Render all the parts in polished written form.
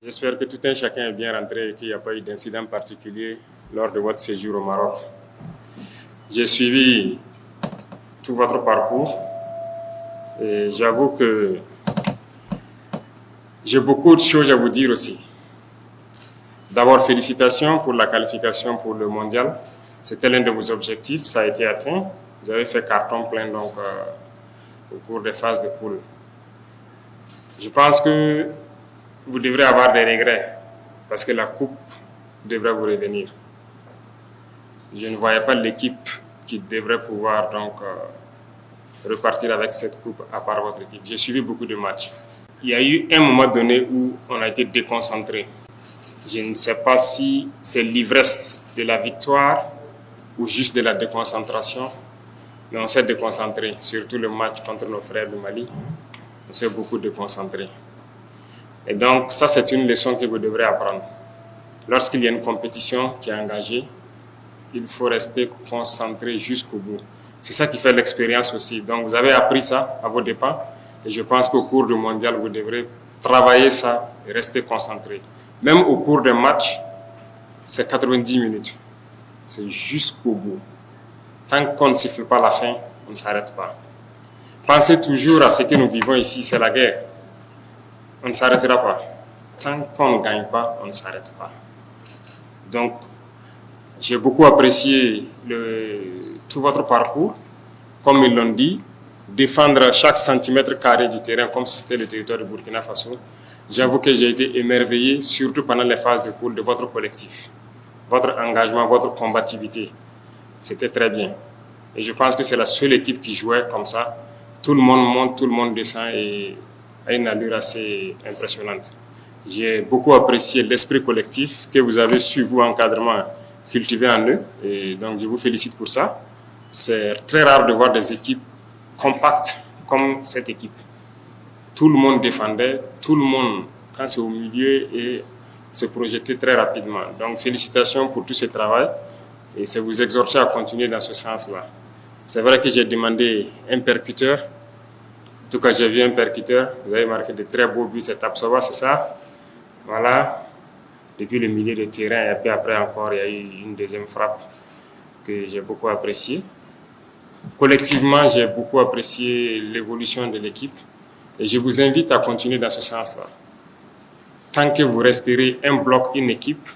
J'espère que tout un chacun est bien rentré et qu'il n'y a pas eu d'incident particulier lors de votre séjour au Maroc. J'ai suivi tout votre parcours et j'avoue que j'ai beaucoup de choses à vous dire aussi. D'abord, félicitations pour la qualification pour le mondial. C'était l'un de vos objectifs, ça a été atteint. Vous avez fait carton plein au cours des phases de poule. Je pense que vous devrez avoir des regrets parce que la coupe devrait vous revenir. Je ne voyais pas l'équipe qui devrait pouvoir repartir avec cette coupe à part votre équipe. J'ai suivi beaucoup de matchs. Il y a eu un moment donné où on a été déconcentré. Je ne sais pas si c'est l'ivresse de la victoire ou juste de la déconcentration, mais on s'est déconcentré, surtout le match contre nos frères du Mali. On s'est beaucoup déconcentré. Et donc, ça, c'est une leçon que vous devrez apprendre. Lorsqu'il y a une compétition qui est engagée, il faut rester concentré jusqu'au bout. C'est ça qui fait l'expérience aussi. Donc, vous avez appris ça à vos dépens. Et je pense qu'au cours du mondial, vous devrez travailler ça et rester concentré. Même au cours d'un match, c'est 90 minutes. C'est jusqu'au bout. Tant qu'on ne siffle pas la fin, on ne s'arrête pas. Pensez toujours à ce que nous vivons ici, c'est la guerre. On ne s'arrêtera pas. Tant qu'on ne gagne pas, on ne s'arrête pas. Donc, j'ai beaucoup apprécié tout votre parcours. Comme ils l'ont dit, défendre chaque centimètre carré du terrain comme si c'était le territoire de Burkina Faso. J'avoue que j'ai été émerveillé, surtout pendant les phases de poule, de votre collectif. Votre engagement, votre combativité. C'était très bien. Et je pense que c'est la seule équipe qui jouait comme ça. Tout le monde monte, tout le monde descend et a une allure assez impressionnante. J'ai beaucoup apprécié l'esprit collectif que vous avez su, vous, encadrement, cultiver en eux. Et donc, je vous félicite pour ça. C'est très rare de voir des équipes compactes comme cette équipe. Tout le monde défendait, tout le monde, quand c'est au milieu, et se projetait très rapidement. Donc, félicitations pour tout ce travail. Et c'est vous exhorter à continuer dans ce sens-là. C'est vrai que j'ai demandé un percuteur. En tout cas, j'ai vu un percuteur. Vous avez marqué de très beaux buts, c'est Absoba, c'est ça? Voilà. Depuis le milieu de terrain, et puis après encore, il y a eu une deuxième frappe que j'ai beaucoup appréciée. Collectivement, j'ai beaucoup apprécié l'évolution de l'équipe. Et je vous invite à continuer dans ce sens-là. Tant que vous resterez un bloc, une équipe,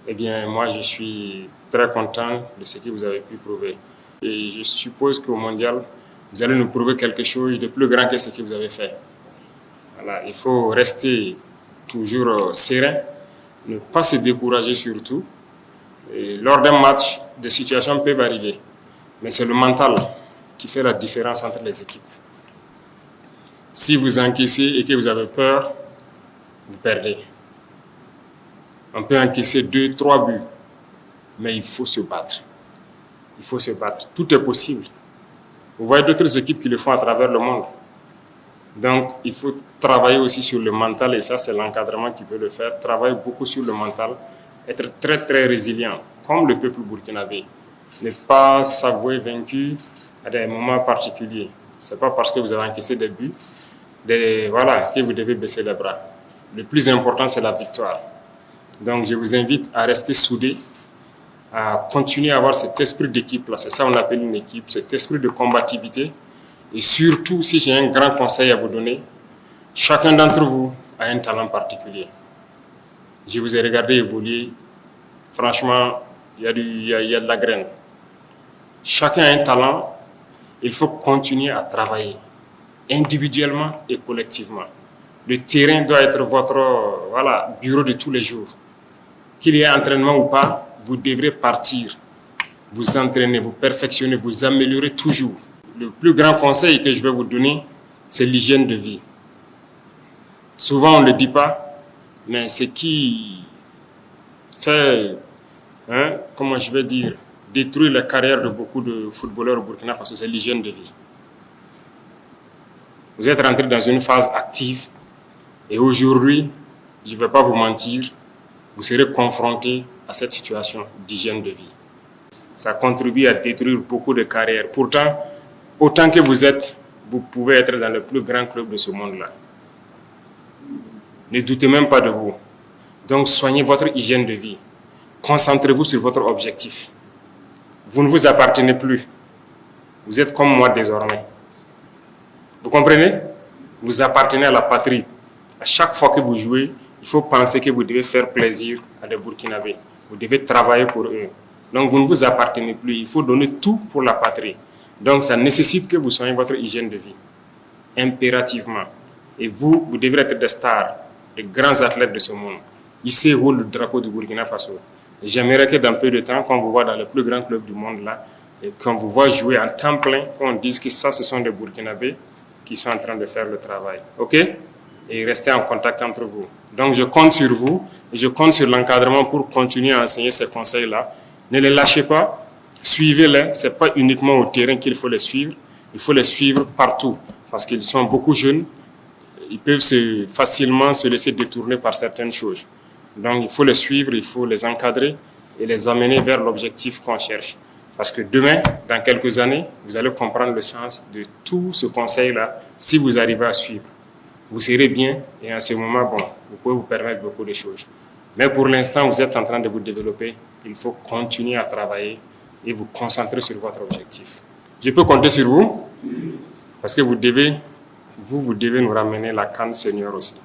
eh bien, moi, je suis très content de ce que vous avez pu prouver. Et je suppose qu'au mondial, vous allez nous prouver quelque chose de plus grand que ce que vous avez fait. Voilà, il faut rester toujours serein, ne pas se décourager surtout. Et lors d'un match, des situations peuvent arriver. Mais c'est le mental qui fait la différence entre les équipes. Si vous encaissez et que vous avez peur, vous perdez. On peut encaisser 2, 3 buts, mais il faut se battre. Il faut se battre. Tout est possible. Vous voyez d'autres équipes qui le font à travers le monde. Donc, il faut travailler aussi sur le mental, et ça, c'est l'encadrement qui peut le faire. Travailler beaucoup sur le mental, être très, très résilient, comme le peuple burkinabé. Ne pas s'avouer vaincu à des moments particuliers. Ce n'est pas parce que vous avez encaissé des buts que vous devez baisser les bras. Le plus important, c'est la victoire. Donc, je vous invite à rester soudés, à continuer à avoir cet esprit d'équipe-là. C'est ça qu'on appelle une équipe, cet esprit de combativité. Et surtout, si j'ai un grand conseil à vous donner, chacun d'entre vous a un talent particulier. Je vous ai regardé évoluer. Franchement, il y a de la graine. Chacun a un talent. Il faut continuer à travailler individuellement et collectivement. Le terrain doit être votre bureau de tous les jours. Qu'il y ait entraînement ou pas, vous devrez partir, vous entraîner, vous perfectionner, vous améliorer toujours. Le plus grand conseil que je vais vous donner, c'est l'hygiène de vie. Souvent, on ne le dit pas, mais ce qui fait, détruire la carrière de beaucoup de footballeurs au Burkina Faso, c'est l'hygiène de vie. Vous êtes rentré dans une phase active et aujourd'hui, je ne vais pas vous mentir, vous serez confronté à cette situation d'hygiène de vie. Ça contribue à détruire beaucoup de carrières. Pourtant, autant que vous êtes, vous pouvez être dans le plus grand club de ce monde-là. Ne doutez même pas de vous. Donc, soignez votre hygiène de vie. Concentrez-vous sur votre objectif. Vous ne vous appartenez plus. Vous êtes comme moi désormais. Vous comprenez? Vous appartenez à la patrie. À chaque fois que vous jouez, il faut penser que vous devez faire plaisir à des Burkinabés. Vous devez travailler pour eux. Donc, vous ne vous appartenez plus. Il faut donner tout pour la patrie. Donc, ça nécessite que vous soignez votre hygiène de vie. Impérativement. Et vous devez être des stars, des grands athlètes de ce monde. Hissez haut le drapeau du Burkina Faso. J'aimerais que dans peu de temps, quand on vous voit dans les plus grands clubs du monde là, et qu'on vous voit jouer en temps plein, qu'on dise que ça, ce sont des Burkinabés qui sont en train de faire le travail. OK? Et restez en contact entre vous. Donc, je compte sur vous, et je compte sur l'encadrement pour continuer à enseigner ces conseils-là. Ne les lâchez pas, suivez-les. Ce n'est pas uniquement au terrain qu'il faut les suivre, il faut les suivre partout, parce qu'ils sont beaucoup jeunes, ils peuvent facilement se laisser détourner par certaines choses. Donc, il faut les suivre, il faut les encadrer et les amener vers l'objectif qu'on cherche. Parce que demain, dans quelques années, vous allez comprendre le sens de tout ce conseil-là si vous arrivez à suivre. Vous serez bien et en ce moment, bon, vous pouvez vous permettre beaucoup de choses. Mais pour l'instant, vous êtes en train de vous développer. Il faut continuer à travailler et vous concentrer sur votre objectif. Je peux compter sur vous parce que vous devez nous ramener la CAN senior aussi.